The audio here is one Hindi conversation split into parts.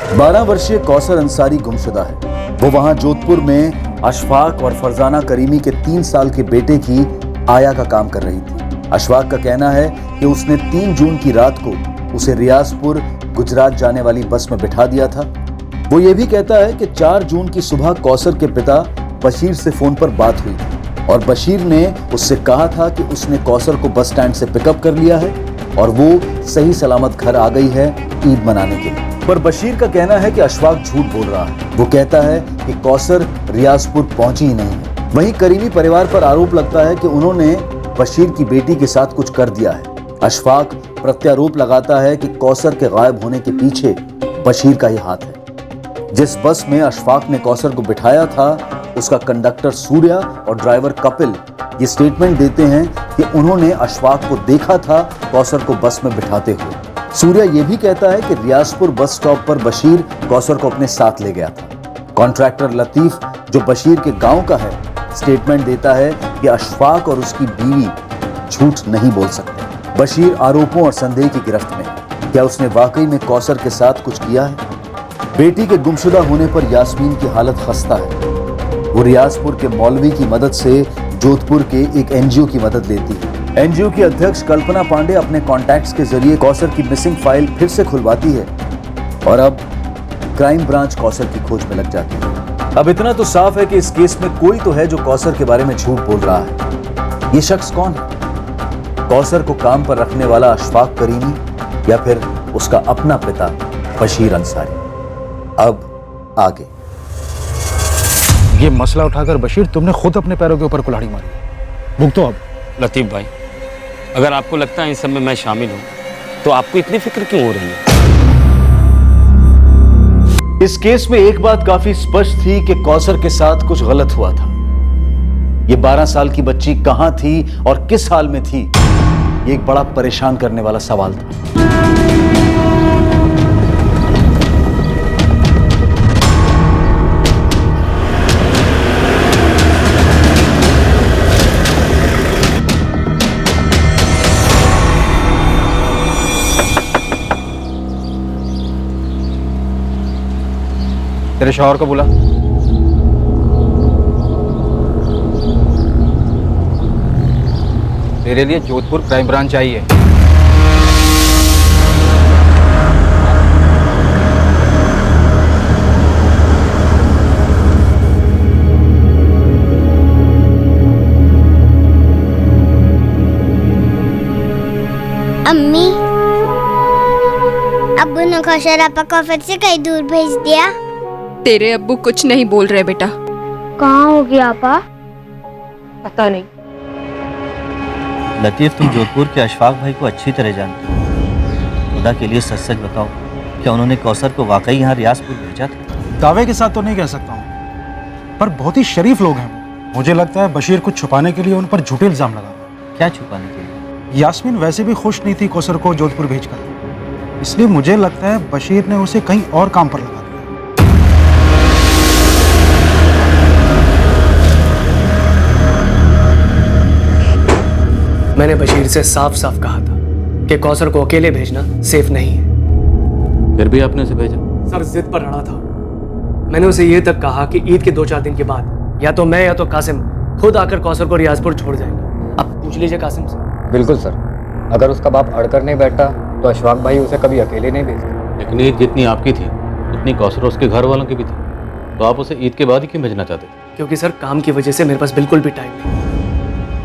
12 वर्षीय कौसर अंसारी गुमशुदा है। वो वहां जोधपुर में अशफाक और फरजाना करीमी के 3 साल के बेटे की आया का काम कर रही थी। अशफाक का कहना है कि उसने 3 जून की रात को उसे रियाजपुर गुजरात जाने वाली बस में बिठा दिया था। वो ये भी कहता है कि 4 जून की सुबह कौसर के पिता बशीर से फोन पर बात हुई और बशीर ने उससे कहा था कि उसने कौसर को बस स्टैंड से पिकअप कर लिया है और वो सही सलामत घर आ गई है ईद मनाने के लिए। पर बशीर का कहना है कि अशफाक झूठ बोल रहा है। वो कहता है कि कौसर रियाजपुर पहुंची ही नहीं है। वहीं करीमी परिवार पर आरोप लगता है कि उन्होंने बशीर की बेटी के साथ कुछ कर दिया है। अशफाक प्रत्यारोप लगाता है कि कौसर के गायब होने के पीछे बशीर का ही हाथ है। जिस बस में अशफाक ने कौसर को बिठाया था उसका कंडक्टर सूर्या और ड्राइवर कपिल ये स्टेटमेंट देते हैं कि उन्होंने अशफाक को देखा था कौसर को बस में बिठाते हुए। सूर्या ये भी कहता है कि रियाजपुर बस स्टॉप पर बशीर कौसर को अपने साथ ले गया था। कॉन्ट्रैक्टर लतीफ जो बशीर के गांव का है स्टेटमेंट देता है कि अशफाक और उसकी बीवी झूठ नहीं बोल सकते। बशीर आरोपों और संदेह की गिरफ्त में है। क्या उसने वाकई में कौसर के साथ कुछ किया है? बेटी के गुमशुदा होने पर यास्मीन की हालत खस्ता है। वो रियाजपुर के मौलवी की मदद से जोधपुर के एक एनजीओ की मदद लेती है। एनजीओ की अध्यक्ष कल्पना पांडे अपने कॉन्टैक्ट्स के जरिए कौसर की मिसिंग फाइल फिर से खुलवाती है और अब क्राइम ब्रांच कौसर की खोज में लग जाती है। अब इतना तो साफ है कि इस केस में कोई तो है जो कौसर के बारे में झूठ बोल रहा है। ये शख्स कौन है? कौसर को काम पर रखने वाला अशफाक करीमी या फिर उसका अपना पिता बशीर अंसारी? अब आगे ये मसला उठाकर बशीर तुमने खुद अपने पैरों के ऊपर कुल्हाड़ी मारी। भुगतो अब। लतीफ भाई, अगर आपको लगता है इन सब में मैं शामिल हूं तो आपको इतनी फिक्र क्यों हो रही है? इस केस में एक बात काफी स्पष्ट थी कि कौसर के साथ कुछ गलत हुआ था। ये 12 साल की बच्ची कहां थी और किस हाल में थी, ये एक बड़ा परेशान करने वाला सवाल था। तेरे शौहर को बुला। तेरे लिए जोधपुर क्राइम ब्रांच आई है। अम्मी, अब्बू ने कौशल आपा को फिर से कहीं दूर भेज दिया। तेरे अब्बू कुछ नहीं बोल रहे बेटा। कहाँ हो गया आपा? पता नहीं। लतीफ, तुम जोधपुर के अशफाक भाई को अच्छी तरह जानते हो। खुदा के लिए सच सच बताओ, क्या उन्होंने कौसर को वाकई यहाँ रियाजपुर भेजा था? दावे के साथ तो नहीं कह सकता हूँ, पर बहुत ही शरीफ लोग हैं वो। मुझे लगता है बशीर कुछ छुपाने के लिए उन पर झूठे इल्जाम लगा रहा है। क्या छुपाने के लिए? यास्मीन वैसे भी खुश नहीं थी कौसर को जोधपुर भेजकर, इसलिए मुझे लगता है बशीर ने उसे कहीं और काम पर लगा दिया। मैंने बशीर से साफ साफ कहा था कि कौसर को अकेले भेजना सेफ नहीं है। फिर भी आपने उसे भेजा? सर जिद पर अड़ा था। मैंने उसे ये तक कहा कि ईद के 2-4 दिन के बाद या तो मैं या तो कासिम खुद आकर कौसर को रियाजपुर छोड़ जाएंगे। अब पूछ लीजिए कासिम से। बिल्कुल सर, अगर उसका बाप अड़कर नहीं बैठता तो अशफाक भाई उसे कभी अकेले नहीं भेजते। लेकिन ईद जितनी आपकी थी उतनी कौसर उसके घर वालों की भी थी, तो आप उसे ईद के बाद ही क्यों भेजना चाहते थे? क्योंकि सर काम की वजह से मेरे पास बिल्कुल भी टाइम नहीं,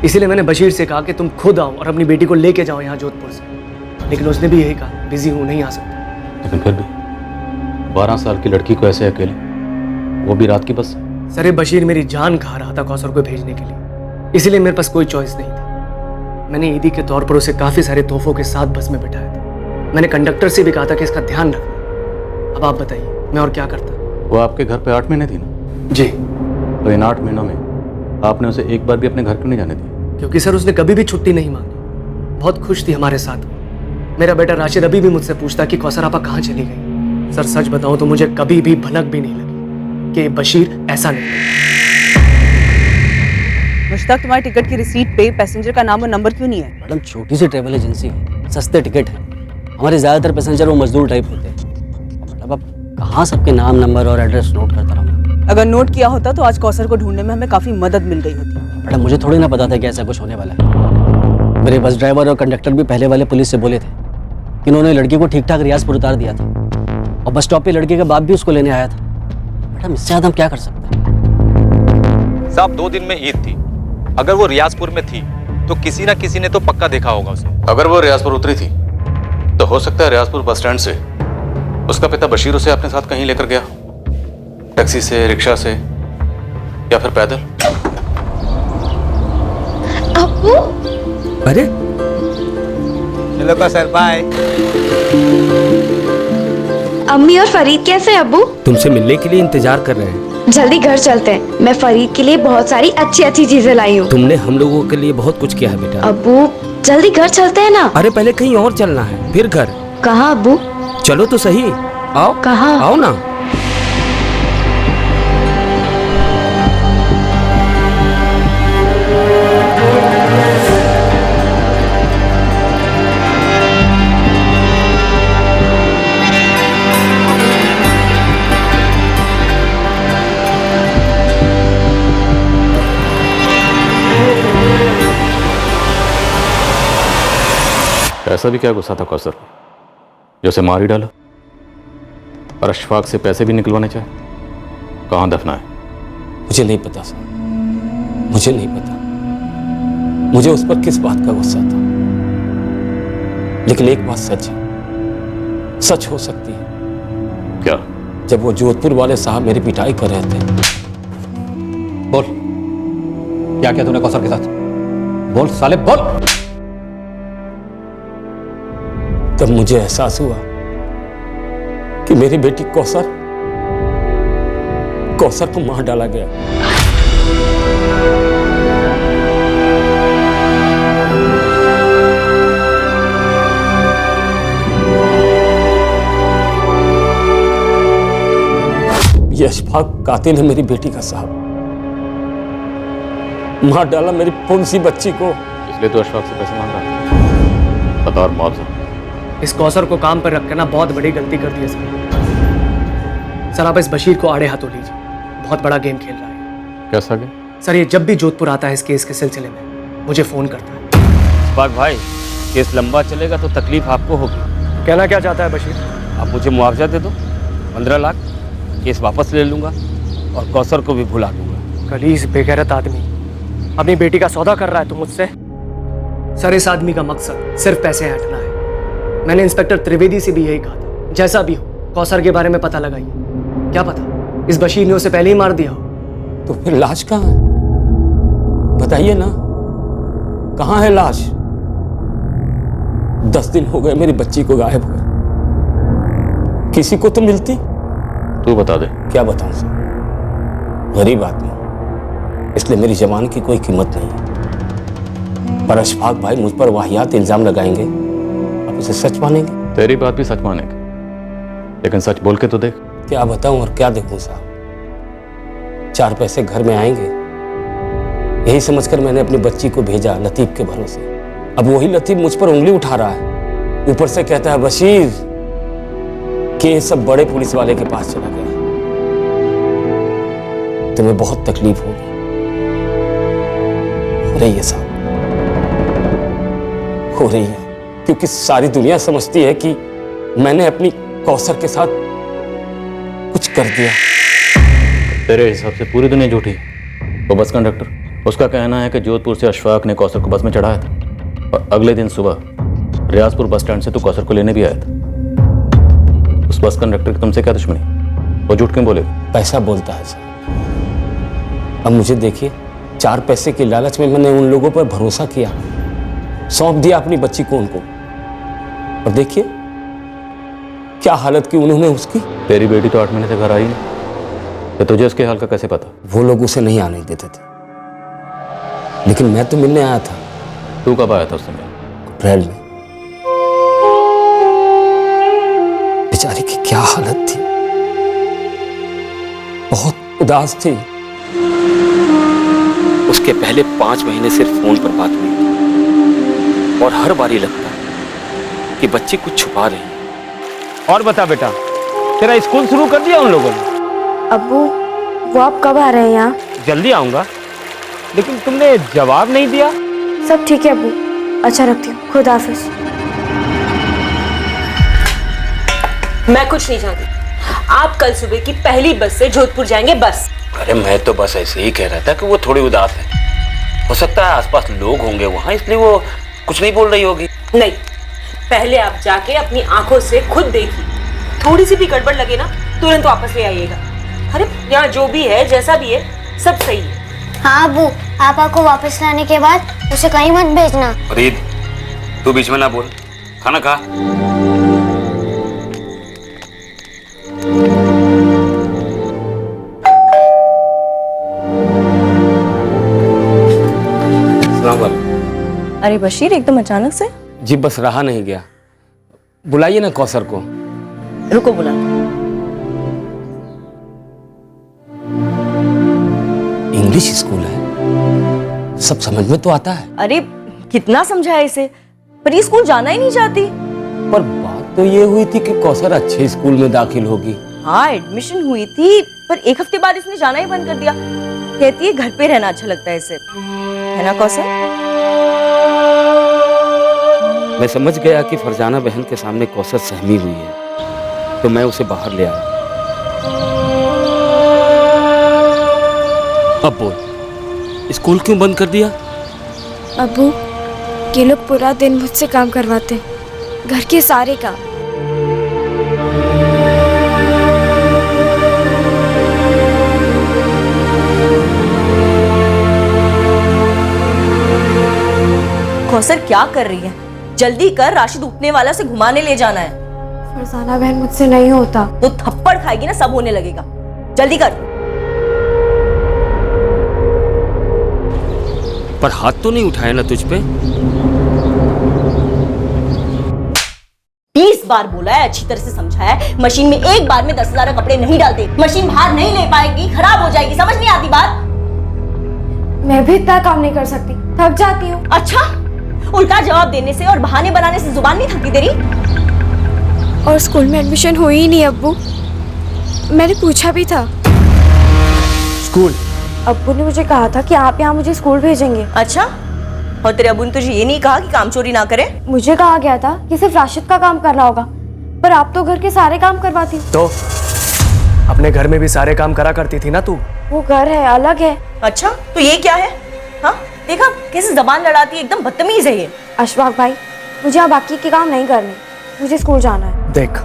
इसीलिए मैंने बशीर से कहा कि तुम खुद आओ और अपनी बेटी को लेके जाओ यहाँ जोधपुर से। लेकिन उसने भी यही कहा, बिजी हूँ, नहीं आ सकता। लेकिन फिर भी 12 साल की लड़की को ऐसे अकेले, वो भी रात की बस? सर ये बशीर मेरी जान खा रहा था कौसर को भेजने के लिए, इसीलिए मेरे पास कोई चॉइस नहीं थी। मैंने ईदी के तौर पर उसे काफ़ी सारे तोहफों के साथ बस में बिठाया था। मैंने कंडक्टर से भी कहा था कि इसका ध्यान रखना। अब आप बताइए मैं और क्या करता? वो आपके घर पे 8 महीने थी ना? जी। तो इन 8 महीनों में आपने उसे एक बार भी अपने घर क्यों नहीं जाने दिया? क्योंकि सर उसने कभी भी छुट्टी नहीं मांगी, बहुत खुश थी हमारे साथ। मेरा बेटा राशिद अभी भी मुझसे पूछता कि कौसर आपा कहाँ चली गई। सर सच बताऊं तो मुझे कभी भी भनक भी नहीं लगी कि बशीर ऐसा नहीं। मुश्ताक, तुम्हारी टिकट की रिसीट पे पैसेंजर का नाम और नंबर क्यों नहीं है? मैडम छोटी सी ट्रेवल एजेंसी है, सस्ते टिकट है। हमारे ज़्यादातर पैसेंजर वो मजदूर टाइप होते हैं। मतलब अब कहाँ सबके नाम, नंबर और एड्रेस नोट करता रहूँगा। अगर नोट किया होता तो आज कौसर को ढूंढने में हमें काफी मदद मिल गई होती। बेटा मुझे थोड़ी ना पता था कि ऐसा कुछ होने वाला है। मेरे बस ड्राइवर और कंडक्टर भी पहले वाले पुलिस से बोले थे कि उन्होंने लड़की को ठीक ठाक रियाजपुर उतार दिया था और बस स्टॉप पे लड़के का बाप भी उसको लेने आया था। बेटा इससे ज़्यादा हम क्या कर सकते हैं? साहब 2 दिन में ईद थी, अगर वो रियाजपुर में थी तो किसी ना किसी ने तो पक्का देखा होगा उसे। अगर वो रियाजपुर उतरी थी तो हो सकता है रियाजपुर बस स्टैंड से उसका पिता बशीर उसे अपने साथ कहीं लेकर गया, टैक्सी से, रिक्शा से या फिर पैदल। अब्बू अरे चलो कौसर, बाय। अम्मी और फरीद कैसे हैं अब्बू? तुमसे मिलने के लिए इंतजार कर रहे हैं। जल्दी घर चलते हैं, मैं फरीद के लिए बहुत सारी अच्छी अच्छी चीजें लाई हूँ। तुमने हम लोगों के लिए बहुत कुछ किया है बेटा। अब्बू जल्दी घर चलते हैं ना। अरे पहले कहीं और चलना है, फिर घर। कहाँ अब्बू? चलो तो सही, आओ। कहाँ? आओ ना। ऐसा भी क्या गुस्सा था कौसर को जो उसे मार ही डाला और अशफाक से पैसे भी निकलवाने चाहे? कहाँ दफना है? मुझे नहीं पता सर, मुझे नहीं पता मुझे उस पर किस बात का गुस्सा था, लेकिन एक बात सच है, सच हो सकती है। क्या? जब वो जोधपुर वाले साहब मेरी पिटाई कर रहे थे। बोल, क्या किया तूने कौसर के साथ? बोल साले बोल। तब मुझे एहसास हुआ कि मेरी बेटी कौसर को मार डाला गया। ये अशफाक कातिल है मेरी बेटी का साहब, मार डाला मेरी पुंसी बच्ची को। इसलिए तो अशफाक से पैसे मांग रहा था, बता और मुआवजा। इस कौसर को काम पर रखकर ना बहुत बड़ी गलती कर दी है सर। सर आप इस बशीर को आड़े हाथों लीजिए, बहुत बड़ा गेम खेल रहा है। कैसा गेम? सर ये जब भी जोधपुर आता है इस केस के सिलसिले में मुझे फोन करता है। अशफाक भाई, केस लंबा चलेगा तो तकलीफ आपको होगी। कहना क्या चाहता है बशीर? आप मुझे मुआवजा दे दो, 15 लाख, केस वापस ले लूंगा और कौसर को भी भुला दूंगा। कलीस बेगैरत आदमी अपनी बेटी का सौदा कर रहा है तुम मुझसे? सर इस आदमी का मकसद सिर्फ पैसे हटना है। मैंने इंस्पेक्टर त्रिवेदी से भी यही कहा था, जैसा भी हो कौसर के बारे में पता लगाइए। क्या पता इस बशीर ने उसे पहले ही मार दिया हो। तो फिर लाश कहाँ है? बताइए ना, कहाँ है लाश? 10 दिन हो गए मेरी बच्ची को गायब हुए, किसी को तो मिलती। तू बता दे। क्या बताऊं सर, गरीब आदमी, इसलिए मेरी जवान की कोई कीमत नहीं है। पर अशफाक भाई मुझ पर वाहियात इल्जाम लगाएंगे, आप इसे सच मानेंगे? तेरी बात भी सच मानेंगे, लेकिन सच बोल के तो देख। क्या बताऊं और क्या देखूं साहब, 4 पैसे घर में आएंगे यही समझकर मैंने अपनी बच्ची को भेजा लतीफ के भरोसे। अब वही लतीफ मुझ पर उंगली उठा रहा है, ऊपर से कहता है बशीर कि सब बड़े पुलिस वाले के पास चला गया। तुम्हें बहुत तकलीफ होगी, हो रही है साहब, हो रही है, क्योंकि सारी दुनिया समझती है कि मैंने अपनी कौसर के साथ कुछ कर दिया। तेरे हिसाब से पूरी दुनिया झूठी है। वो बस कंडक्टर, उसका कहना है कि जोधपुर से अशफाक ने कौसर को बस में चढ़ाया था और अगले दिन सुबह रियाजपुर बस स्टैंड से तू कौसर को लेने भी आया था। उस बस कंडक्टर की तुमसे क्या दुश्मनी? वो झूठ क्यों बोले? पैसा बोलता है सर। अब मुझे देखिए, 4 पैसे की लालच में मैंने उन लोगों पर भरोसा किया, सौंप दिया अपनी बच्ची को उनको, और देखिए क्या हालत की उन्होंने उसकी। तेरी बेटी तो 8 महीने से घर आई नहीं, तो तुझे उसके हाल का कैसे पता? वो लोग उसे नहीं आने देते थे, लेकिन मैं तो मिलने आया था। तू कब आया था उस समय? अप्रैल में। बेचारी की क्या हालत थी, बहुत उदास थी। उसके पहले 5 महीने सिर्फ फोन पर बात हुई और हर बार ही लगता कि बच्ची कुछ छुपा रही। और बता बेटा, तेरा स्कूल शुरू कर दिया उन लोगों ने? अब्बू वो आप कब आ रहे हैं यहाँ? जल्दी आऊंगा, लेकिन तुमने जवाब नहीं दिया। सब ठीक है अब्बू, अच्छा रखती हूँ, खुदा हाफिज। मैं कुछ नहीं जानती। आप कल सुबह की पहली बस से जोधपुर जाएंगे, बस। अरे मैं तो बस ऐसे ही कह रहा था कि वो थोड़ी उदास है, हो सकता है आसपास लोग होंगे वहां, इसलिए वो कुछ नहीं बोल रही होगी। नहीं, पहले आप जाके अपनी आंखों से खुद देखिए, थोड़ी सी भी गड़बड़ लगे ना तुरंत वापस ले आइएगा। अरे यहाँ जो भी है, जैसा भी है, सब सही है। हाँ अबू, पापा को वापस लाने के बाद उसे कहीं मत भेजना। फरीद, तू बीच में ना बोल, खाना खा। अरे बशीर, एकदम अचानक से? जी बस रहा नहीं गया, बुलाइए ना कौसर को। रुको बुला। इंग्लिश स्कूल है, सब समझ में तो आता है। अरे कितना समझाया इसे, पर ये स्कूल जाना ही नहीं चाहती। पर बात तो ये हुई थी कि कौसर अच्छे स्कूल में दाखिल होगी। हाँ एडमिशन हुई थी, पर एक हफ्ते बाद इसने जाना ही बंद कर दिया। कहती है घर पे रहना अच्छा लगता है इसे, है ना कौसर? मैं समझ गया कि फरजाना बहन के सामने कौसर सहमी हुई है, तो मैं उसे बाहर ले आया। अब बोल, स्कूल क्यों बंद कर दिया? अब्बू ये लोग पूरा दिन मुझसे काम करवाते हैं, घर के सारे काम। कौसर क्या कर रही है? जल्दी कर, राशिद उठने वाला, से घुमाने ले जाना है। फरजाना बहन मुझसे नहीं होता। तो थप्पड़ खाएगी ना, सब होने लगेगा। जल्दी कर। पर हाथ तो नहीं उठाया ना तुझ पे? 20 बार बोला है, अच्छी तरह से समझाया है। मशीन में एक बार में 10,000 कपड़े नहीं डालते, मशीन बाहर नहीं ले पाएगी, खराब हो जाएगी। समझ नहीं आती बात? मैं भी इतना काम नहीं कर सकती, थक जाती हूँ। अच्छा, उल्टा जवाब देने से और बहाने बनाने से जुबान नहीं थकती तेरी? और स्कूल में एडमिशन हुई ही नहीं अब्बू, मैंने पूछा भी था। स्कूल? अब्बू ने मुझे कहा था कि आप यहाँ मुझे स्कूल भेजेंगे। अच्छा, और तेरे अब्बू ने तुझे ये नहीं कहा कि काम चोरी ना करे? मुझे कहा गया था कि सिर्फ राशिद का काम करना होगा, पर आप तो घर के सारे काम करवाती। तो अपने घर में भी सारे काम करा करती थी ना तू। वो घर है, अलग है। अच्छा, तो ये क्या है? हाँ देखा कैसे जबान लड़ाती है, एकदम बदतमीज है ये। अशफाक भाई, मुझे अब बाकी के काम नहीं करने, मुझे स्कूल जाना है। देख,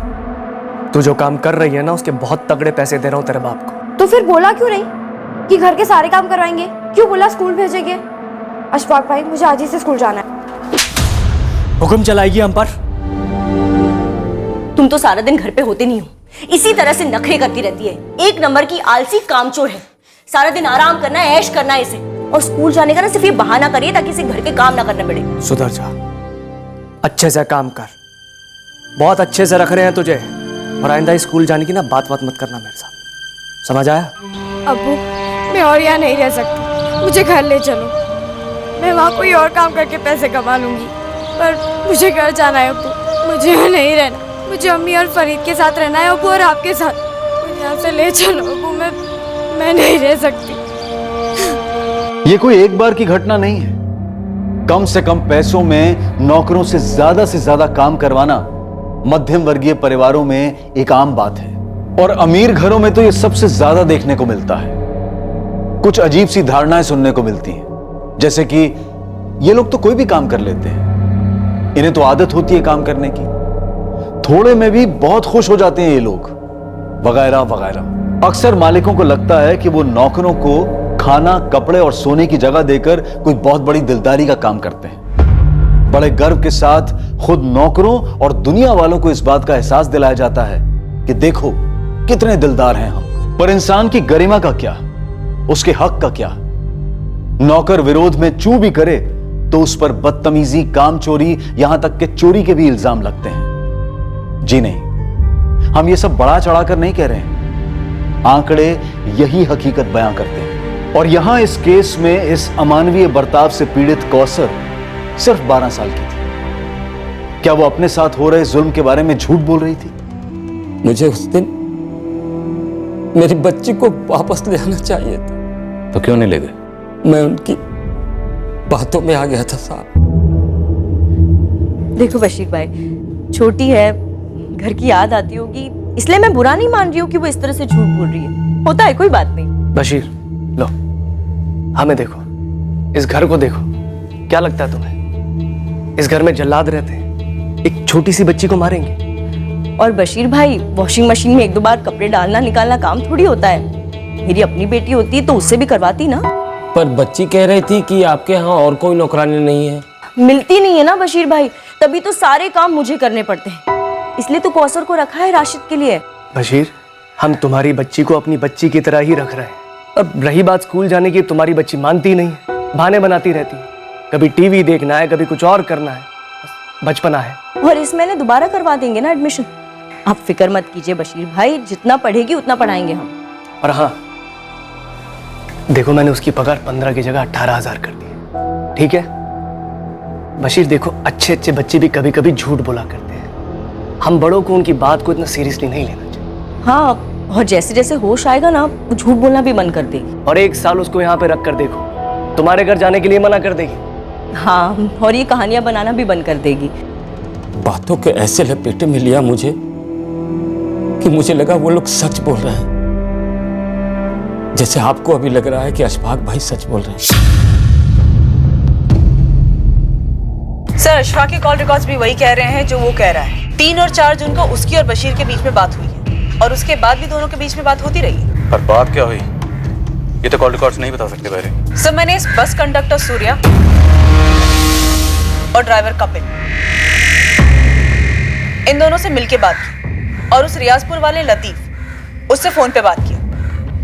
तू जो काम कर रही है ना, उसके बहुत तगड़े पैसे दे रहा हूँ तेरे बाप को। तो फिर बोला क्यों नहीं कि घर के सारे काम करवाएंगे? क्यों बोला स्कूल भेजेंगे? अशफाक भाई, मुझे आज ही से स्कूल जाना है। हुक्म चलाएगी हम पर? तुम तो सारा दिन घर पे होते नहीं हो, इसी तरह से नखरे करती रहती है। एक नंबर की आलसी कामचोर है, सारा दिन आराम करना है, ऐश करना है इसे। और स्कूल जाने का ना सिर्फ ये बहाना करिए ताकि इसे घर के काम ना करने पड़े। सुधर जा, अच्छे से काम कर, बहुत अच्छे से रख रहे हैं तुझे। और आइंदा स्कूल जाने की ना बात मत करना मेरे साथ, समझ आया? अब्बू मैं और यहाँ नहीं रह सकती, मुझे घर ले चलो। मैं वहाँ कोई और काम करके पैसे कमा लूंगी, पर मुझे घर जाना है अब्बू, मुझे यहाँ नहीं रहना। मुझे अम्मी और फरीद के साथ रहना है अब्बू, और आपके साथ। मुझे यहाँ से ले चलो अब्बू, मैं नहीं रह सकती। ये कोई एक बार की घटना नहीं है। कम से कम पैसों में नौकरों से ज्यादा काम करवाना मध्यम वर्गीय परिवारों में एक आम बात है, और अमीर घरों में तो ये सबसे ज्यादा देखने को मिलता है। कुछ अजीब सी धारणाएं सुनने को मिलती हैं, जैसे कि ये लोग तो कोई भी काम कर लेते हैं, इन्हें तो आदत होती है काम करने की, थोड़े में भी बहुत खुश हो जाते हैं ये लोग, वगैरह वगैरह। अक्सर मालिकों को लगता है कि वो नौकरों को खाना, कपड़े और सोने की जगह देकर कोई बहुत बड़ी दिलदारी का काम करते हैं। बड़े गर्व के साथ खुद नौकरों और दुनिया वालों को इस बात का एहसास दिलाया जाता है कि देखो कितने दिलदार हैं हम। पर इंसान की गरिमा का क्या, उसके हक का क्या? नौकर विरोध में चूं भी करे तो उस पर बदतमीजी, काम चोरी, यहां तक कि चोरी के भी इल्जाम लगते हैं। जी नहीं, हम ये सब बढ़ा चढ़ाकर नहीं कह रहे हैं, आंकड़े यही हकीकत बयां करते हैं। और यहां इस केस में इस अमानवीय बर्ताव से पीड़ित कौसर सिर्फ 12 साल की थी। क्या वो अपने साथ हो रहे जुल्म के बारे में झूठ बोल रही थी? मुझे उस दिन मेरी बच्ची को वापस ले आना चाहिए था। तो क्यों नहीं ले गए? मैं उनकी बातों में आ गया था साहब। देखो बशीर भाई, छोटी है, घर की याद आती होगी, इसलिए मैं बुरा नहीं मान रही हूँ कि वो इस तरह से झूठ बोल रही है। होता है, कोई बात नहीं। बशीर लो, हमें देखो, इस घर को देखो, क्या लगता है तुम्हें इस घर में जल्लाद रहते हैं, एक छोटी सी बच्ची को मारेंगे? और बशीर भाई, वॉशिंग मशीन में एक दो बार कपड़े डालना निकालना काम थोड़ी होता है। मेरी अपनी बेटी होती तो उससे भी करवाती ना। पर बच्ची कह रही थी कि आपके यहाँ और कोई नौकरानी नहीं है। मिलती नहीं है ना बशीर भाई, तभी तो सारे काम मुझे करने पड़ते हैं। इसलिए तो कौसर को रखा है राशिद के लिए। बशीर, हम तुम्हारी बच्ची को अपनी बच्ची की तरह ही रख रहे हैं। अब रही बात स्कूल जाने की, तुम्हारी बच्ची मानती नहीं है, बहाने बनाती रहती है। कभी टीवी देखना है, कभी कुछ और करना है, बचपना है। और इस महीने दोबारा करवा देंगे ना एडमिशन। आप फिक्र मत कीजिए बशीर भाई, जितना पढ़ेगी उतना पढ़ाएंगे हम। और हाँ देखो, मैंने उसकी पगार 15 की जगह 18,000 कर दी, ठीक है? बशीर देखो, अच्छे अच्छे बच्चे भी कभी कभी झूठ बोला करते हैं। हम बड़ों को उनकी बात को इतना सीरियसली नहीं लेना चाहिए। हाँ, और जैसे जैसे होश आएगा ना, वो झूठ बोलना भी बंद कर देगी। और 1 साल उसको यहाँ पे रख कर देखो, तुम्हारे घर जाने के लिए मना कर देगी। हाँ, और ये कहानियां बनाना भी बंद कर देगी। बातों के ऐसे लपेटे में लिया मुझे कि मुझे लगा वो लोग सच बोल रहे हैं, जैसे आपको अभी लग रहा है कि अशफाक भाई सच बोल रहे हैं। सर, अशफाक के कॉल रिकॉर्ड्स भी वही कह रहे हैं जो वो कह रहा है। 3 और 4 जून को उसकी और बशीर के बीच में बात हुई है, और उसके बाद भी दोनों के बीच में बात होती रही है। पर बात क्या हुई ये तो कॉल रिकॉर्ड्स नहीं बता सकते बहरे। सर, मैंने इस बस कंडक्टर सूर्या और ड्राइवर कपिल, इन दोनों से मिलके बात की, और उस रियाजपुर वाले लतीफ, उससे फोन पे बात की।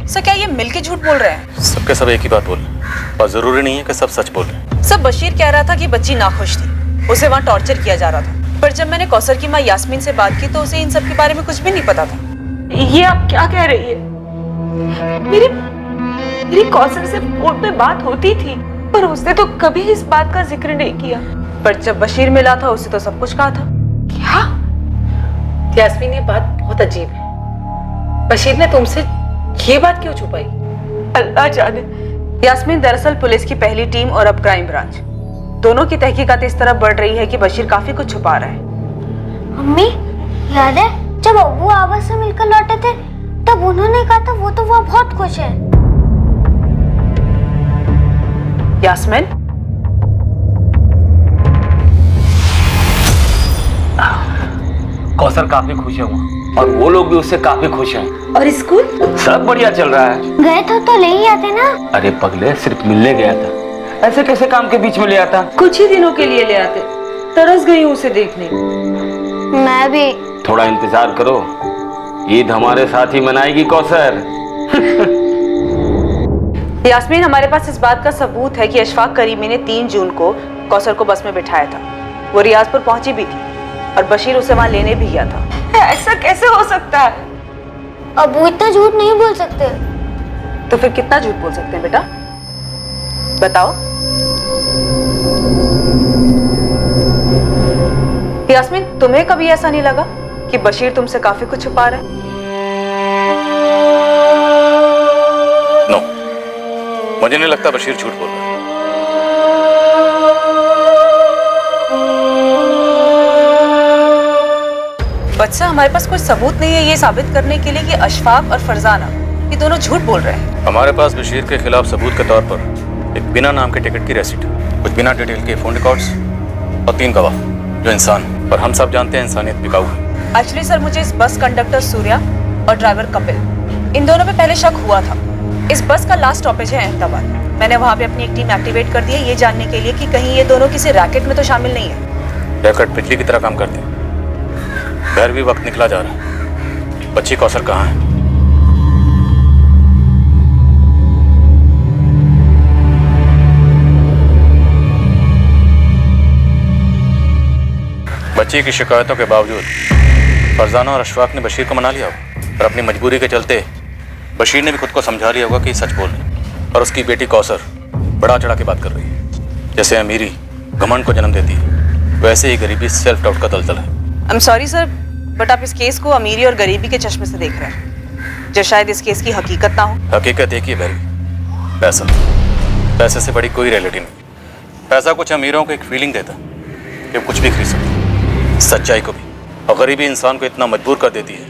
सर, क्या ये मिलके झूठ बोल रहे हैं? सबके सब एक ही बात बोल रहे हैं, और जरूरी नहीं है कि सब सच बोल रहे हैं। सर, बशीर कह रहा था कि बच्ची नाखुश थी, उसे वहाँ टॉर्चर किया जा रहा था। पर जब मैंने कौसर की माँ यास्मीन से बात की तो उसे इन सब के बारे में कुछ भी नहीं पता था। ये आप क्या कह रही है? मेरी कौसर से फोन पे बात होती थी, पर उसने तो कभी इस बात का जिक्र नहीं किया। पर जब बशीर मिला था उसे तो सब कुछ कहा था। क्या? यास्मीन, ये बात बहुत अजीब है। बशीर ने तुमसे ये बात क्यों छुपाई? अल्लाह जाने। यास्मीन दरअसल पुलिस की पहली टीम और अब क्राइम ब्रांच, दोनों की तहकीकात इस तरह बढ़ रही है कि बशीर काफी कुछ छुपा रहा है। मम्मी, याद है जब अब्बू आबा से मिलकर लौटे थे तब उन्होंने कहा था वो तो वहाँ बहुत खुश है। यास्मीन, कौसर काफी खुश है वहाँ, और वो लोग भी उससे काफी खुश हैं। और स्कूल सब बढ़िया चल रहा है। गए तो ले ही आते ना। अरे पगले, सिर्फ मिलने गया था, ऐसे कैसे काम के बीच में ले आता? कुछ ही दिनों के लिए ले आते। तरस गई हूँ उसे देखने। मैं भी। थोड़ा इंतजार करो, ईद हमारे साथ ही मनाएगी कौसर। यास्मीन, हमारे पास इस बात का सबूत है कि अशफाक करीमी ने 3 जून को कौसर को बस में बिठाया था। वो रियाजपुर पहुंची भी थी और बशीर उसे वहां लेने भी गया था। ऐसा कैसे हो सकता है? अब्बू इतना झूठ नहीं बोल सकते। तो फिर कितना झूठ बोल सकते हैं बेटा, बताओ? यास्मीन, तुम्हें कभी ऐसा नहीं लगा कि बशीर तुमसे काफी कुछ छुपा रहा है? नो, मुझे नहीं लगता बशीर झूठ बोल रहा है। बच्चा, हमारे पास कोई सबूत नहीं है ये साबित करने के लिए कि अशफाक और फरजाना ये दोनों झूठ बोल रहे हैं। हमारे पास बशीर के खिलाफ सबूत के तौर पर एक बिना नाम के टिकट की रसीद, कुछ बिना डिटेल के फोन रिकॉर्ड्स और 3 गवाह जो इंसान, पर हम सब जानते हैं इंसानियत बिकाऊ है। एक्चुअली सर, मुझे इस बस कंडक्टर सूर्या और ड्राइवर कपिल, इन दोनों पे पहले शक हुआ था। इस बस का लास्ट स्टॉपेज है अहमदाबाद। मैंने वहाँ पे अपनी एक टीम एक्टिवेट कर दी है ये जानने के लिए कि कहीं ये दोनों किसी रैकेट में तो शामिल नहीं है। रैकेट बिजली की तरह काम करते हैं। घर भी वक्त निकला जा रहा है। बच्ची कौसर कहाँ है? बच्ची की शिकायतों के बावजूद फरजाना और अशफाक ने बशीर को मना लिया होगा, और अपनी मजबूरी के चलते बशीर ने भी खुद को समझा लिया होगा कि सच बोल रही, और उसकी बेटी कौसर बढ़ा चढ़ा के बात कर रही है। जैसे अमीरी घमंड को जन्म देती है, वैसे ही गरीबी सेल्फ डाउट का दलदल है। I am sorry sir, but आप इस केस को अमीरी और गरीबी के चश्मे से देख रहे हैं। जो शायद इस केस की हकीकत ना हो। हकीकत एक ही है, पैसा। पैसे से बड़ी कोई रियलिटी नहीं। पैसा कुछ अमीरों को एक फीलिंग देता कि कुछ भी खरीद सकते, सच्चाई को भी। और गरीबी इंसान को इतना मजबूर कर देती है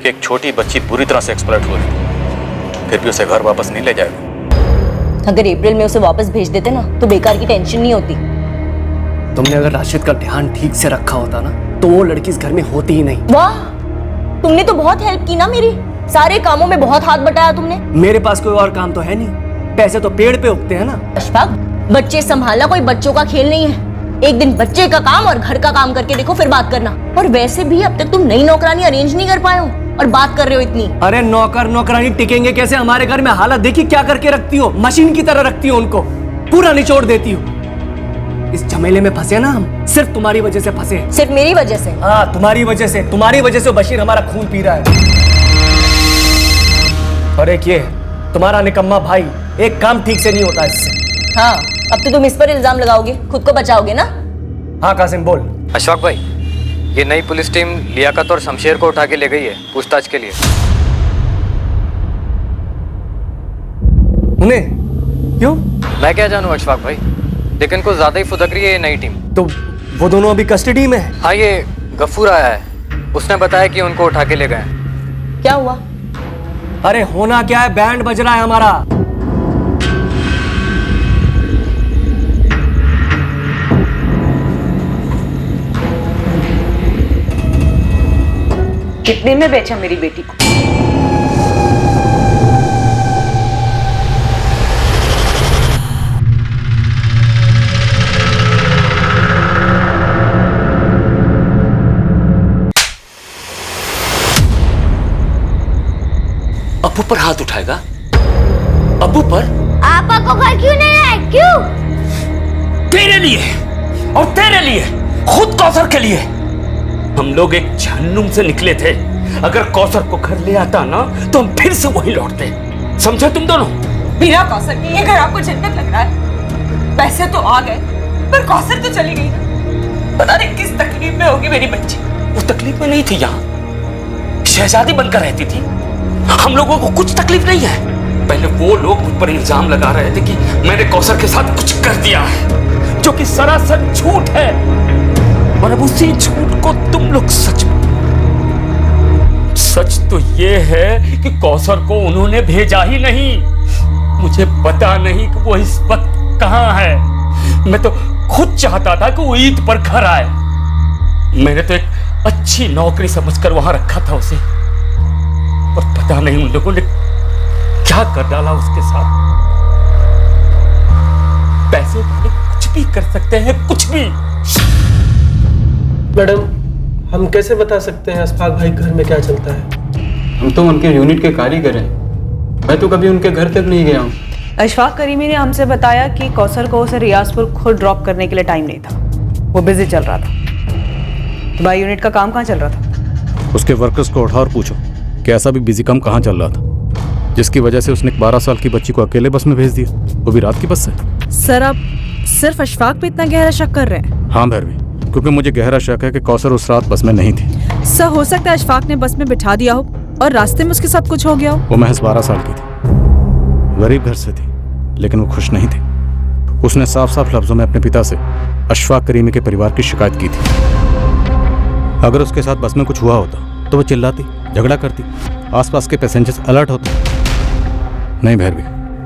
कि एक छोटी बच्ची बुरी तरह से एक्सप्लॉइट हो रही है, फिर भी उसे घर वापस नहीं ले जाएगा। अगर अप्रैल में उसे वापस भेज देते ना तो बेकार की टेंशन नहीं होती। तुमने अगर राशिद का ध्यान ठीक से रखा होता ना तो वो लड़की इस घर में होती ही नहीं। वाह, तुमने तो बहुत हेल्प की ना मेरी, सारे कामों में बहुत हाथ बटाया तुमने। मेरे पास कोई और काम तो है नहीं, पैसे तो पेड़ पे उगते हैं ना। अशफाक, बच्चे संभालना कोई बच्चों का खेल नहीं है। एक दिन बच्चे का काम और घर का काम करके देखो, फिर बात करना। और वैसे भी अब तक तुम नई नौकरानी अरेंज नहीं कर पाए हो और बात कर रहे हो इतनी। अरे नौकर नौकरानी टिकेंगे कैसे? हमारे घर में हालत देखी क्या करके रखती हो, मशीन की तरह रखती हो उनको, पूरा निचोड़ देती हो। इस झमेले में फंसे ना हम, सिर्फ तुम्हारी वजह से फंसे। सिर्फ मेरी वजह से? हाँ, तुम्हारी वजह से। तुम्हारी वजह से बशीर हमारा खून पी रहा है। और एक ये तुम्हारा निकम्मा भाई, एक काम ठीक से नहीं होता इससे। हाँ, अब तो तुम इस पर इल्जाम लगाओगे, खुद को बचाओगे ना? हाँ कासिम बोल। अशफाक भाई, ये नई पुलिस टीम लियाकत और शमशेर को उठा के ले गई है पूछताछ के लिए। उन्हें क्यों? मैं क्या जानूं अशफाक भाई, लेकिन कुछ ज्यादा ही फुदक रही है ये नई टीम। तो वो दोनों अभी कस्टडी में है? हाँ, ये गफूर आया है, उसने बताया कि उनको उठा के ले गए। क्या हुआ? अरे होना क्या है, बैंड बज रहा है हमारा। कितने में बेचा मेरी बेटी को? अब्बू पर हाथ उठाएगा? अब्बू पर? आपा को घर क्यों नहीं आए? क्यों? तेरे लिए और तेरे लिए, खुद कौसर के लिए। हम लोग एक जहन्नुम से निकले थे। अगर कौसर को घर ले आता ना तो हम फिर से वहीं लौटते। समझे तुम दोनों? बिना कौसर के ये घर आपको जन्नत लग रहा है? पैसे तो आ गए पर कौसर तो चली गई ना। पता नहीं किस तकलीफ में होगी मेरी बच्ची। वो तकलीफ में नहीं थी, यहाँ शहजादी बनकर रहती थी। हम लोगों को कुछ तकलीफ नहीं है। पहले वो लोग मुझ पर इल्जाम लगा रहे थे कि मैंने कौसर के साथ कुछ कर दिया है, जो कि सरासर झूठ है। और अब उसी झूठ को तुम लोग सच तो ये है कि कौसर को उन्होंने भेजा ही नहीं। मुझे पता नहीं कि वो इस वक्त कहां है। मैं तो खुद चाहता था कि वो ईद पर घर आए। मैंने तो एक अच्छी नौकरी समझकर वहां रखा था उसे, और पता नहीं उन लोगों ने क्या कर डाला उसके साथ। पैसे वाले कुछ भी कर सकते हैं, कुछ भी। मैडम, हम कैसे बता सकते हैं अशफाक भाई घर में क्या चलता है? हम तो उनके यूनिट के कारीगर हैं। मैं तो कभी उनके घर तक नहीं गया हूँ। अशफाक करीमी ने हमसे बताया कि कौसर को उसे रियाजपुर खुद ड्रॉप करने के लिए टाइम नहीं था, वो बिजी चल रहा था। तुम्हारी यूनिट का काम कहाँ चल रहा था? उसके वर्कर्स को उठा और पूछो कि ऐसा भी बिजी काम कहाँ चल रहा था, जिसकी वजह से उसने 12 साल की बच्ची को अकेले बस में भेज दिया, वो भी रात की बस से। सर, आप सिर्फ अशफाक पे इतना गहरा शक कर रहे हैं? हाँ भैरवी, क्योंकि मुझे गहरा शक है कि कौसर उस रात बस में नहीं थी। सर, हो सकता है अशफाक ने बस में बिठा दिया हो और रास्ते में उसके साथ कुछ हो गया हो। वो महज 12 साल की थी, गरीब घर से थी, लेकिन वो खुश नहीं थी। उसने साफ साफ लफ्जों में अपने पिता से अशफाक करीमी के परिवार की शिकायत की थी। अगर उसके साथ बस में कुछ हुआ होता तो वो चिल्लाती, झगड़ा करती, आसपास के पैसेंजर्स अलर्ट होते। नहीं भैरवी,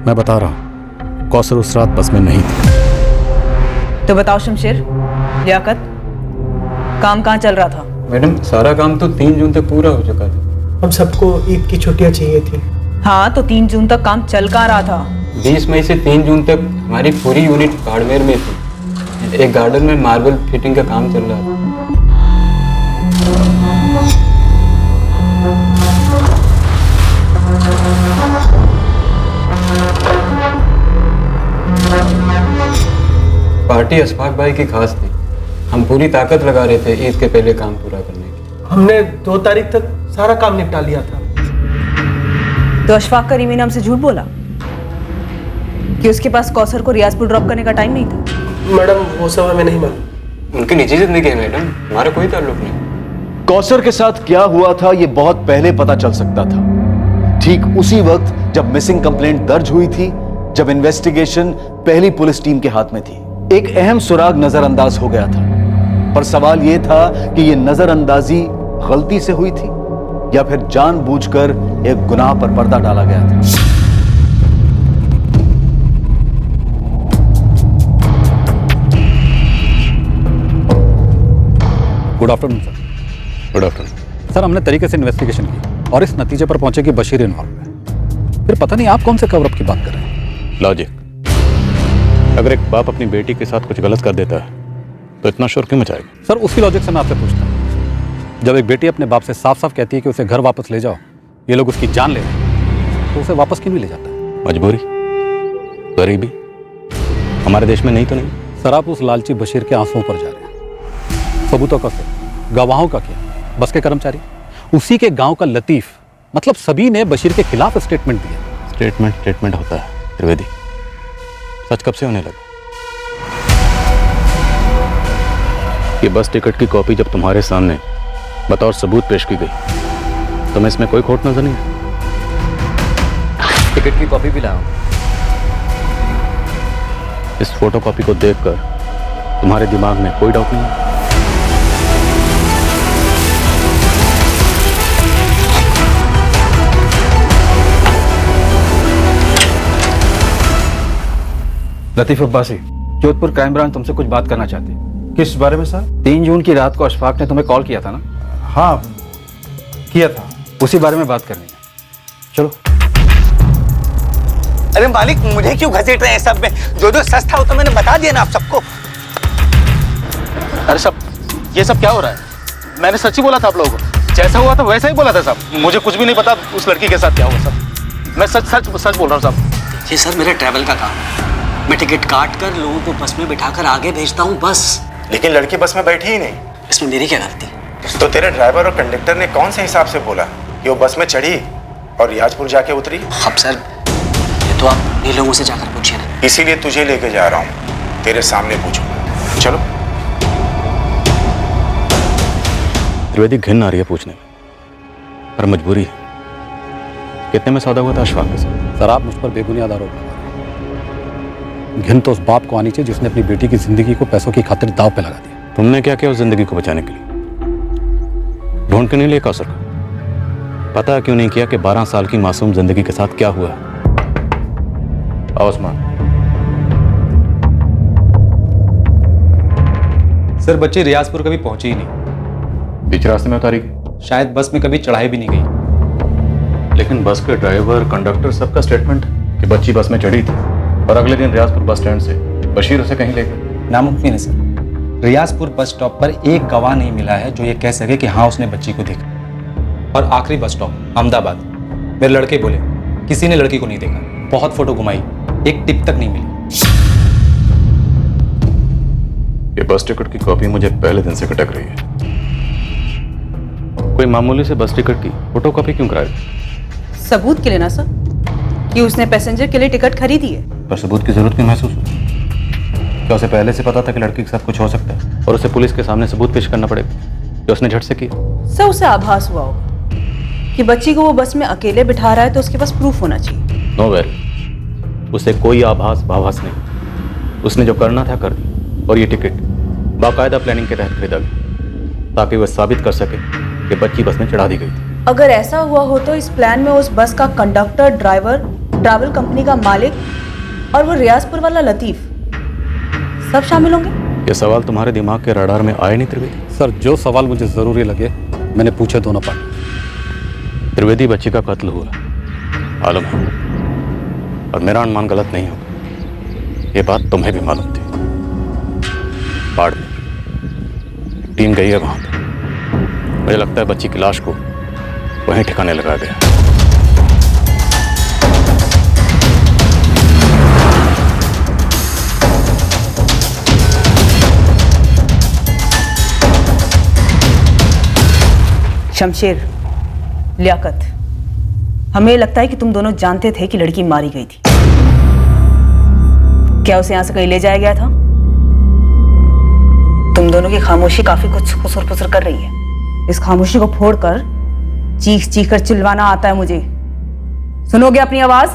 मैं बता रहा हूँ, कौसर उस रात बस में नहीं थी। तो बताओ शमशेर, लियाकत, काम कहाँ चल रहा था? मैडम, सारा काम तो 3 जून तक पूरा हो चुका था। हम सबको ईद की छुट्टियां चाहिए थी। हाँ, तो 3 जून तक काम चल कहाँ रहा था? 20 मई से 3 जून तक हमारी पूरी यूनिट बाड़मेर में थी। एक गार्डन में मार्बल फिटिंग का काम चल रहा था। पार्टी अशफाक भाई की खास थी। हम पूरी ताकत लगा रहे थे ईद के पहले काम पूरा करने की। हमने 2 तारीख तक सारा काम निपटा लिया था। तो अशफाक करीमी ने हमसे झूठ बोला कि उसके पास कौसर को रियाजपुर ड्रॉप करने का टाइम नहीं था? मैडम, वो सब हमें नहीं मालूम। उनकी निजी जिंदगी है मैडम, हमारा कोई ताल्लुक नहीं। कौसर के साथ क्या हुआ था ये बहुत पहले पता चल सकता था। ठीक उसी वक्त जब मिसिंग कंप्लेंट दर्ज हुई थी, जब इन्वेस्टिगेशन पहली पुलिस टीम के हाथ में थी, एक अहम सुराग नजरअंदाज हो गया था। पर सवाल यह था कि यह नजरअंदाजी गलती से हुई थी या फिर जानबूझकर एक गुनाह पर पर्दा डाला गया था। Good afternoon sir. Good afternoon sir, हमने तरीके से इन्वेस्टिगेशन की और इस नतीजे पर पहुंचे कि बशीर इन्वॉल्व है। फिर पता नहीं आप कौन से कवरअप की बात कर रहे हैं। लॉजिक, अगर एक बाप अपनी बेटी के साथ कुछ गलत कर देता है तो इतना शोर क्यों मचाएगा? सर, उसी लॉजिक से मैं आपसे पूछता हूँ, जब एक बेटी अपने बाप से साफ साफ कहती है कि उसे घर वापस ले जाओ, ये लोग उसकी जान ले रहे हैं, तो उसे वापस क्यों नहीं ले जाता? मजबूरी, गरीबी, हमारे देश में नहीं तो नहीं। सर, आप उस लालची बशीर के आंसुओं पर जा रहे हैं। सबूतों का क्या, गवाहों का क्या, बस के कर्मचारी, उसी के गांव का लतीफ, मतलब सभी ने बशीर के खिलाफ स्टेटमेंट दिया। स्टेटमेंट होता है त्रिवेदी, सच कब से होने लगा? ये बस टिकट की कॉपी जब तुम्हारे सामने बतौर सबूत पेश की गई, तुम्हें इसमें कोई खोट नजर नहीं है? टिकट की कॉपी भी लाओ। इस फोटो कॉपी को देखकर तुम्हारे दिमाग में कोई डाउट नहीं है? लतीफ अब्बासी, जोधपुर क्राइम ब्रांच तुमसे कुछ बात करना चाहती है। किस बारे में सर? 3 जून की रात को अशफाक ने तुम्हें कॉल किया था ना? हाँ, किया था। उसी बारे में बात करनी है। चलो। अरे मालिक, मुझे क्यों घसीट रहे हैं सब में? जो सच था वो तो मैंने बता दिया ना आप सबको। अरे सब ये सब क्या हो रहा है? मैंने सच ही बोला था आप लोगों को, जैसा हुआ था वैसा ही बोला था साहब। मुझे कुछ भी नहीं पता उस लड़की के साथ क्या हुआ साहब। मैं सच बोल रहा हूँ साहब। ये सर मेरा ट्रैवल का काम है। मैं टिकट काट कर लोगों को बस में बिठाकर आगे भेजता हूँ बस। लेकिन लड़की बस में बैठी ही नहीं। इसमें मेरी क्या गलती? तो तेरे ड्राइवर और कंडक्टर ने कौन से हिसाब से बोला कि वो बस में चढ़ी और रियाजपुर जाके उतरी? अब सर ये तो आप ये लोगों से जाकर पूछिए ना। इसीलिए तुझे लेके जा रहा हूँ, तेरे सामने पूछूंगा। चलो। त्रिवेदी, घिन आ रही है पूछने में, पर मजबूरी है। कितने में सौदा हुआ था अशफाक के साथ? सर, आप मुझ पर बेबुनियाद आरोप लगा रहे हैं। घिन तो उस बाप को आनी चाहिए जिसने अपनी बेटी की जिंदगी को पैसों की खातिर दाव पे लगा दिया। तुमने क्या किया उस जिंदगी को बचाने के लिए? ढूंढ क्यों नहीं लिया कौसर को? पता क्यों नहीं किया कि 12 साल की मासूम जिंदगी के साथ क्या हुआ? आओ उस्मान। सर, बच्ची रियाजपुर कभी पहुंची ही नहीं। बीच रास्ते में उतारी गई? शायद बस में कभी चढ़ाई भी नहीं गई। लेकिन बस के ड्राइवर, कंडक्टर, सबका स्टेटमेंट कि बच्ची बस में चढ़ी थी और अगले दिन रियाजपुर बस स्टैंड से बशीर उसे कहीं ले गए। नामुमकिन है सर। रियाजपुर बस स्टॉप पर एक गवाह नहीं मिला है जो ये कह सके कि हाँ उसने बच्ची को देखा। और आखिरी बस स्टॉप अहमदाबाद, मेरे लड़के बोले किसी ने लड़की को नहीं देखा। बहुत फोटो घुमाई, एक टिप तक नहीं मिली। ये बस टिकट की कॉपी मुझे पहले दिन से खटक रही है। कोई मामूली से बस टिकट की फोटो कॉपी क्यों कराए? सबूत के लिए ना सर, कि उसने पैसेंजर के लिए टिकट खरीदी है। पर सबूत की जरूरत क्यों महसूस हुई? क्या उसे पहले से पता था कि लड़की के साथ कुछ हो सकता है और उसे पुलिस के सामने सबूत पेश करना पड़ेगा जो उसने झट से किया? सर, उसे आभास हुआ होगा कि बच्ची को वो बस में अकेले बिठा रहा है, तो उसके पास प्रूफ होना चाहिए। नो वेरी, उसे कोई आभास भाभास नहीं। उसने जो करना था कर दी और ये टिकट बाकायदा प्लानिंग के तहत खरीदा गया ताकि वह साबित कर सके कि बच्ची बस में चढ़ा दी गई थी। अगर ऐसा हुआ हो तो इस प्लान में उस बस का कंडक्टर, ड्राइवर, ट्रैवल कंपनी का मालिक और वो रियाजपुर वाला लतीफ सब शामिल होंगे। ये सवाल तुम्हारे दिमाग के रडार में आए नहीं त्रिवेदी? सर, जो सवाल मुझे जरूरी लगे मैंने पूछे दोनों पार्टी। त्रिवेदी, बच्ची का कत्ल हुआ, मालूम है, और मेरा अनुमान गलत नहीं होगा। ये बात तुम्हें भी मालूम थी। बाड़मेर टीम गई है वहां पर। मुझे लगता है बच्ची की लाश को वहीं ठिकाने लगा गया। शमशेर, लियाकत, हमें लगता है कि तुम दोनों जानते थे कि लड़की मारी गई थी। क्या उसे यहां से कहीं ले जाया गया था? तुम दोनों की खामोशी काफी कुछ खुसर फुसर कर रही है। इस खामोशी को फोड़कर चीख चीख कर चिल्लाना आता है मुझे। सुनोगे अपनी आवाज?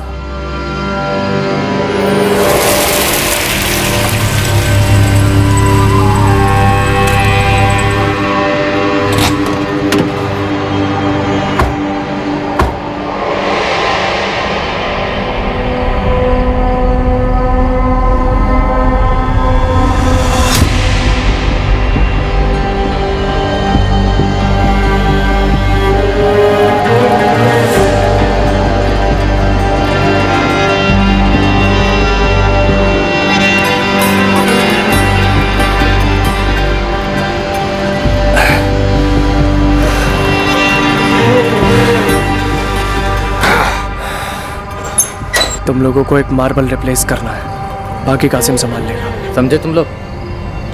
तुम लोगों को एक मार्बल रिप्लेस करना है, बाकी कासिम संभाल लेगा। समझे तुम लोग?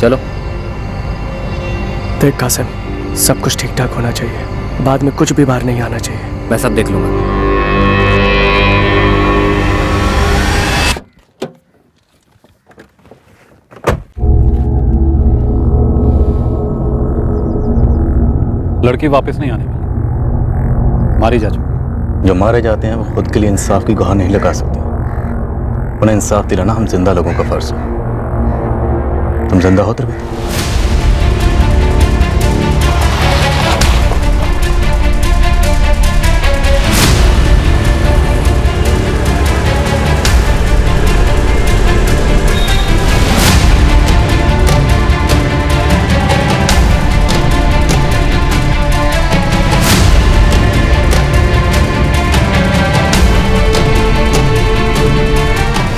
चलो। देख कासिम, सब कुछ ठीक ठाक होना चाहिए, बाद में कुछ भी बाहर नहीं आना चाहिए। मैं सब देख लूंगा। लड़की वापस नहीं आने वाली, मारी जा चुकी। जो मारे जाते हैं वो खुद के लिए इंसाफ की गुहार नहीं लगा सकते। उन्हें इंसाफ दिलाना हम जिंदा लोगों का फर्ज है। तुम जिंदा हो त्रिवेदी?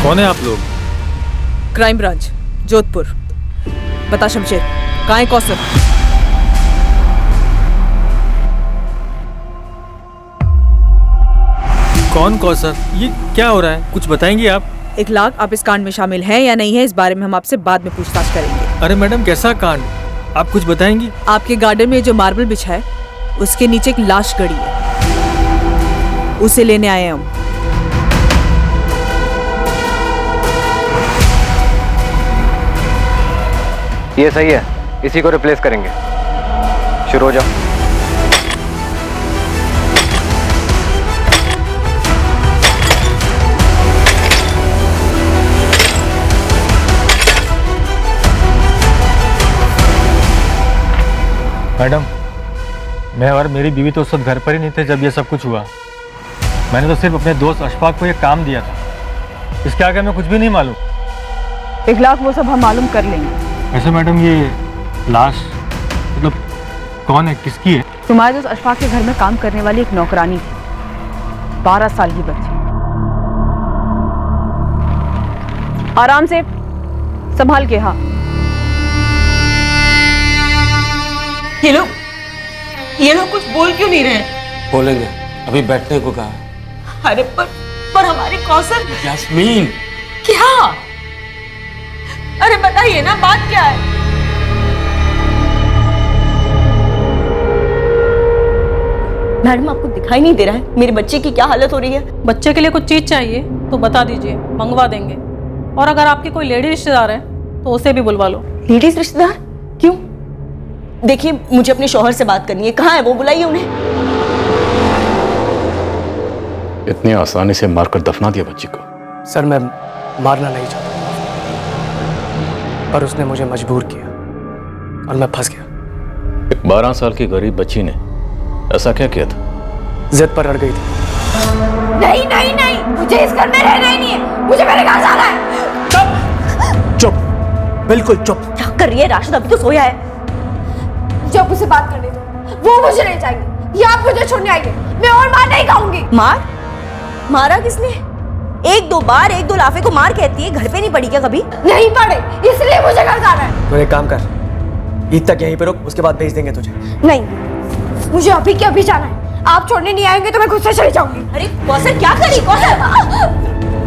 कौन है आप लोग? Crime branch, Jodhpur. बता शमशेर, कहाँ है कौसर? कौन कौसर? ये क्या हो रहा है, कुछ बताएंगी आप? इखलाक, आप इस कांड में शामिल हैं या नहीं है, इस बारे में हम आपसे बाद में पूछताछ करेंगे। अरे मैडम, कैसा कांड? आप कुछ बताएंगी? आपके गार्डन में जो मार्बल बिछा है उसके नीचे एक लाश गड़ी है, उसे लेने आए हम। ये सही है, इसी को रिप्लेस करेंगे। शुरू हो जाओ। मैडम, मैं और मेरी बीवी तो उस वक्त घर पर ही नहीं थे जब ये सब कुछ हुआ। मैंने तो सिर्फ अपने दोस्त अशफाक को ये काम दिया था, इसके आगे हमें कुछ भी नहीं मालूम। इखलाक, वो सब हम मालूम कर लेंगे। वैसे मैडम, ये लाश मतलब कौन है, किसकी है? तुम्हारे दोस्त अशफाक के घर में काम करने वाली एक नौकरानी थी, 12 साल की बच्ची। आराम से, संभाल के। हाँ, ये लोग कुछ बोल क्यों नहीं रहे? बोलेंगे, अभी बैठने को कहा। अरे पर हमारे कौसर। यास्मीन, क्या? अरे बताइए ना, बात क्या है? मैडम, आपको दिखाई नहीं दे रहा है मेरे बच्चे की क्या हालत हो रही है? बच्चे के लिए कुछ चीज चाहिए तो बता दीजिए, मंगवा देंगे। और अगर आपके कोई लेडी रिश्तेदार है तो उसे भी बुलवा लो। लेडीज रिश्तेदार? क्यों? देखिए, मुझे अपने शौहर से बात करनी है, कहाँ है वो? बुलाइए उन्हें। इतनी आसानी से मारकर दफना दिया बच्ची को? सर, मैं मारना नहीं चाहता, पर उसने मुझे मजबूर किया और मैं फंस गया। एक 12 साल की गरीब बच्ची ने ऐसा क्या किया था? जिद पर अड़ गई थी। नहीं नहीं नहीं, मुझे इस घर में रहना ही नहीं है, मुझे मेरे घर जाना है। चुप चुप, बिल्कुल चुप। क्या कर रही है राशिद? अभी तो सोया है। मुझे अब उसे बात करने दो, वो मुझे नहीं चाहिए। या आप मुझे छोड़ने आइए, मैं और मार नहीं खाऊंगी। मार? मारा किसने? एक दो बार, एक दो लाफे को मार कहती है, घर पे नहीं पड़ी क्या कभी? नहीं पड़े, इसलिए मुझे घर जाना है। तो एक काम कर, ईद तक यहीं पे रुक, उसके बाद भेज देंगे तुझे। नहीं, मुझे अभी के अभी जाना है। आप छोड़ने नहीं आएंगे तो मैं खुद से चली जाऊंगी। अरे कौसर, क्या कर रही? कौसर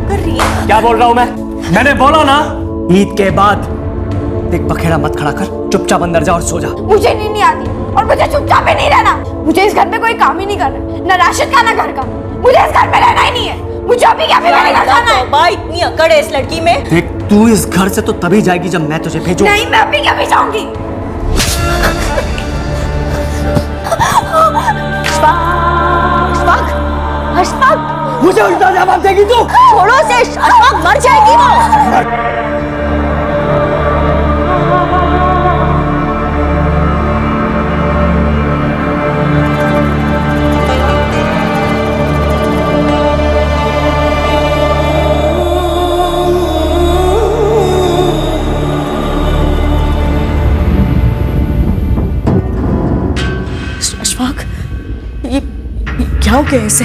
कर रही है? क्या बोल रहा हूँ मैं? मैंने बोला ना, ईद के बाद। देख, बखेड़ा मत खड़ा कर, चुपचाप अंदर जा और सो जा। मुझे नींद नहीं आती और मुझे चुपचाप भी नहीं रहना। मुझे इस घर में कोई काम ही नहीं करना, ना राशिद का ना घर का। मुझे इस घर में रहना ही नहीं है। मुझे अभी क्या मेरे घर जाना है। तौबा, इतनी अकड़ है इस लड़की में। देख, तू इस घर से तो तभी जाएगी जब मैं तुझे भेजूं। नहीं, मैं अभी क्या भी जाऊंगी। अशफाक, मुझे उल्टा जवाब देगी तू? छोड़ो उसे, अशफाक मर जाएगी वो। अशफाक, ये क्या हो गया इसे?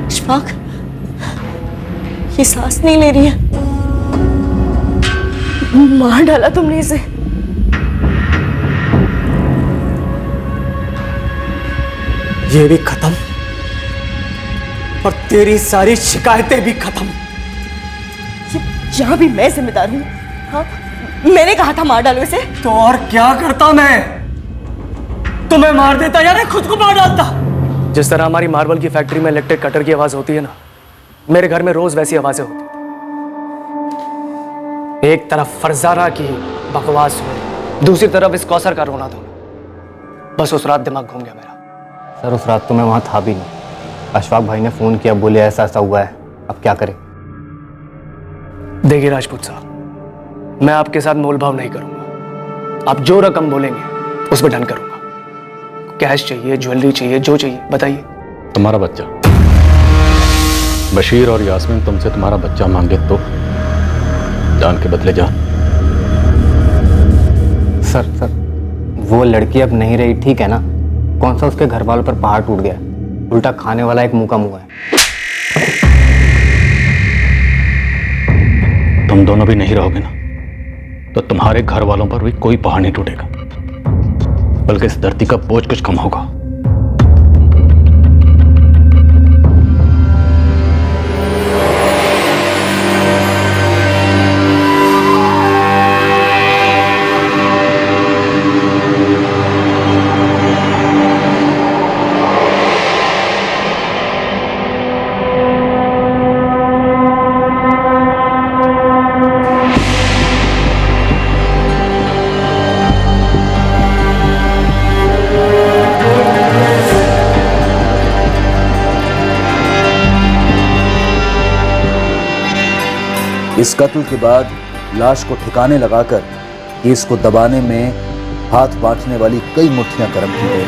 अशफाक, ये सांस नहीं ले रही है। मार डाला तुमने इसे। ये भी खत्म और तेरी सारी शिकायतें भी खत्म। यहाँ भी मैं जिम्मेदार हूँ। हाँ, मैंने कहा था मार डालो इसे। तो और क्या करता मैं? तुम्हें मार देता या मैं खुद को मार डालता? जिस तरह हमारी मार्बल की फैक्ट्री में इलेक्ट्रिक कटर की आवाज होती है ना, मेरे घर में रोज वैसी आवाजें होती थी। एक तरफ फरजाना की बकवास हुई, दूसरी तरफ इस कौसर का रोना धोना। बस उस रात दिमाग घूम गया मेरा। सर उस रात तो मैं वहाँ था भी नहीं। अशफाक भाई ने फ़ोन किया, बोले ऐसा ऐसा हुआ है, अब क्या करें? देखिए राजपूत साहब, मैं आपके साथ मोलभाव नहीं करूंगा। आप जो रकम बोलेंगे उस पर डन करूंगा। कैश चाहिए, ज्वेलरी चाहिए, जो चाहिए बताइए। तुम्हारा बच्चा बशीर और यास्मीन तुमसे तुम्हारा बच्चा मांगे तो जान के बदले जान। सर वो लड़की अब नहीं रही, ठीक है ना? कौन सा उसके घर वालों पर पहाड़ टूट गया, उल्टा खाने वाला एक मुंह का मुंह है। तुम दोनों भी नहीं रहोगे ना, तो तुम्हारे घर वालों पर भी कोई पहाड़ नहीं टूटेगा, बल्कि इस धरती का बोझ कुछ कम होगा। इस कत्ल के बाद लाश को ठिकाने लगाकर केस को दबाने में हाथ बांटने वाली कई मुट्ठियां गर्म की गई।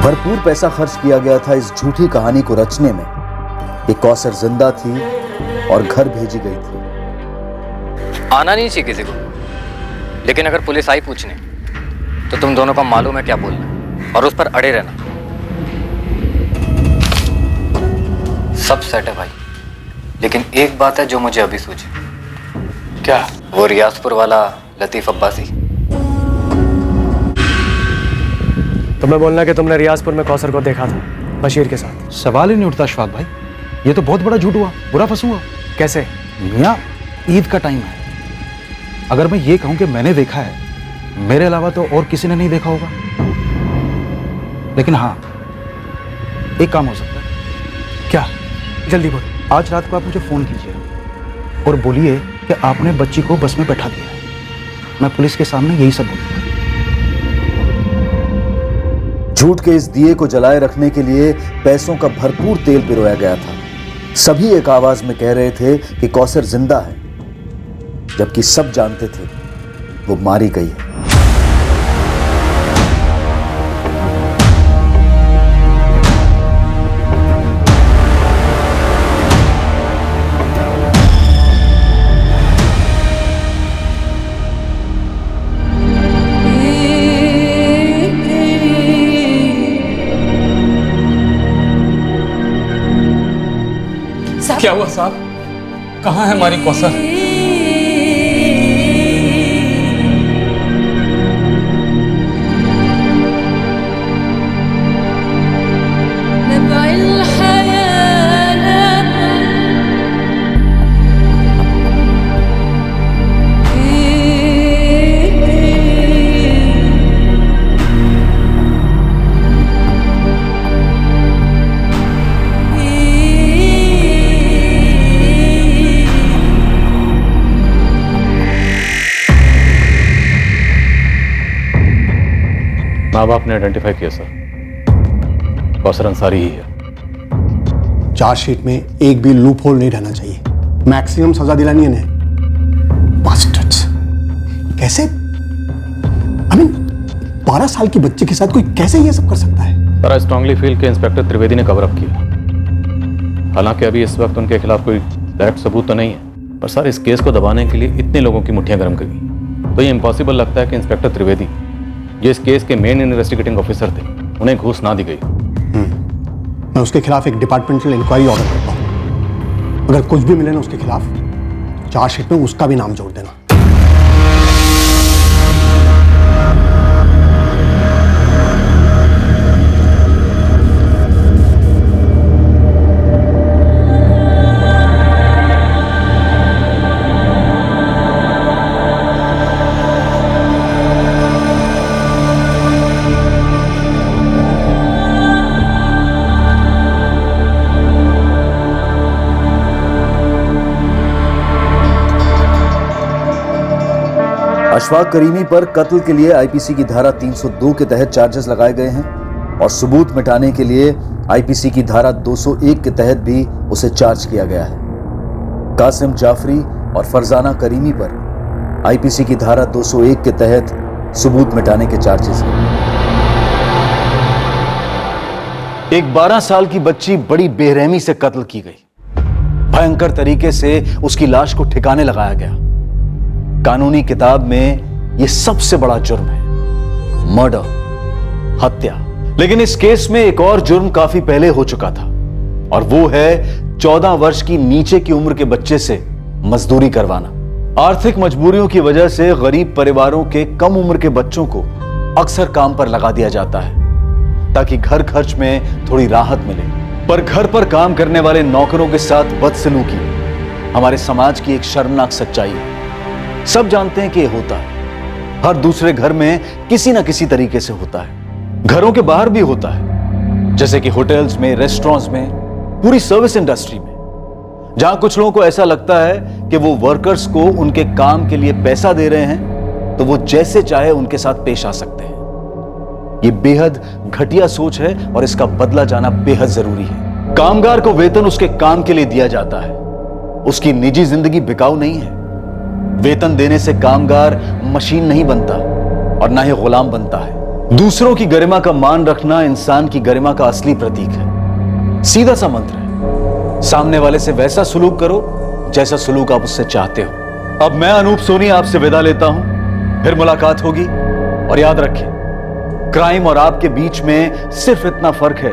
भरपूर पैसा खर्च किया गया था इस झूठी कहानी को रचने में कि कौसर जिंदा थी और घर भेजी गई थी। आना नहीं चाहिए किसी को, लेकिन अगर पुलिस आई पूछने तो तुम दोनों को मालूम है क्या बोलना और उस पर अड़े रहना। सब सेट है भाई, लेकिन एक बात है जो मुझे अभी सूझी। क्या? वो रियाजपुर वाला लतीफ अब्बासी। तुम्हें बोलना कि तुमने रियाजपुर में कौसर को देखा था बशीर के साथ। सवाल ही नहीं उठता अशफाक भाई, ये तो बहुत बड़ा झूठ हुआ, बुरा फंसूंगा। कैसे? मियाँ, ईद का टाइम है, अगर मैं ये कहूं कि मैंने देखा है, मेरे अलावा तो और किसी ने नहीं देखा होगा। लेकिन हाँ, एक काम हो सकता है। क्या? जल्दी बोल। आज रात को आप मुझे फोन कीजिए और बोलिए कि आपने बच्ची को बस में बैठा दिया है। मैं पुलिस के सामने यही सब बोलूंगा। झूठ के इस दिए को जलाए रखने के लिए पैसों का भरपूर तेल पिरोया गया था। सभी एक आवाज में कह रहे थे कि कौसर जिंदा है, जबकि सब जानते थे वो मारी गई है। क्या हुआ साहब? कहाँ है हमारी कौसर? माँ बाप ने आइडेंटिफाई किया सर, कौसर अंसारी ही है। चार्जशीट में एक भी लूप होल नहीं रहना चाहिए, मैक्सिमम सजा दिलानी है इन्हें। बास्टर्ड्स, कैसे 12 साल की बच्चे के साथ कोई कैसे ये सब कर सकता है? सर आई स्ट्रांगली फील कि इंस्पेक्टर त्रिवेदी ने कवर अप किया। हालांकि अभी इस वक्त उनके खिलाफ कोई डायरेक्ट सबूत तो नहीं है, पर सर इस केस को दबाने के लिए इतने लोगों की मुट्ठियां गर्म करी तो ये इम्पॉसिबल लगता है कि इंस्पेक्टर त्रिवेदी जो इस केस के मेन इन्वेस्टिगेटिंग ऑफिसर थे उन्हें घूस ना दी गई। मैं उसके खिलाफ एक डिपार्टमेंटल इंक्वायरी ऑर्डर करता हूं। अगर कुछ भी मिले ना उसके खिलाफ, चार्जशीट में उसका भी नाम जोड़ देना। अशफाक करीमी पर कत्ल के लिए आईपीसी की धारा 302 के तहत चार्जेस लगाए गए हैं और सबूत मिटाने के लिए आईपीसी की धारा 201 के तहत भी उसे चार्ज किया गया है। कासिम जाफरी और फरजाना करीमी पर आईपीसी की धारा 201 के तहत सबूत मिटाने के चार्जेस हैं। एक 12 साल की बच्ची बड़ी बेरहमी से कत्ल की गई। भयंकर तरीके से उसकी लाश को ठिकाने लगाया गया। कानूनी किताब में यह सबसे बड़ा जुर्म है, मर्डर, हत्या। लेकिन इस केस में एक और जुर्म काफी पहले हो चुका था और वो है 14 वर्ष की नीचे की उम्र के बच्चे से मजदूरी करवाना। आर्थिक मजबूरियों की वजह से गरीब परिवारों के कम उम्र के बच्चों को अक्सर काम पर लगा दिया जाता है ताकि घर खर्च में थोड़ी राहत मिले। पर घर पर काम करने वाले नौकरों के साथ बदसलूकी हमारे समाज की एक शर्मनाक सच्चाई है। सब जानते हैं कि यह होता है, हर दूसरे घर में किसी ना किसी तरीके से होता है। घरों के बाहर भी होता है, जैसे कि होटल्स में, रेस्टोरेंट्स में, पूरी सर्विस इंडस्ट्री में, जहां कुछ लोगों को ऐसा लगता है कि वो वर्कर्स को उनके काम के लिए पैसा दे रहे हैं तो वो जैसे चाहे उनके साथ पेश आ सकते हैं। ये बेहद घटिया सोच है और इसका बदला जाना बेहद जरूरी है। कामगार को वेतन उसके काम के लिए दिया जाता है, उसकी निजी जिंदगी बिकाऊ नहीं है। वेतन देने से कामगार मशीन नहीं बनता और ना ही गुलाम बनता है। दूसरों की गरिमा का मान रखना इंसान की गरिमा का असली प्रतीक है। सीधा सा मंत्र है, सामने वाले से वैसा सुलूक करो जैसा सुलूक आप उससे चाहते हो। अब मैं अनूप सोनी आपसे विदा लेता हूं, फिर मुलाकात होगी। और याद रखें, क्राइम और आपके बीच में सिर्फ इतना फर्क है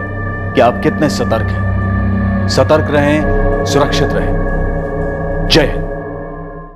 कि आप कितने सतर्क हैं। सतर्क रहें, सुरक्षित रहें। जय हिंद।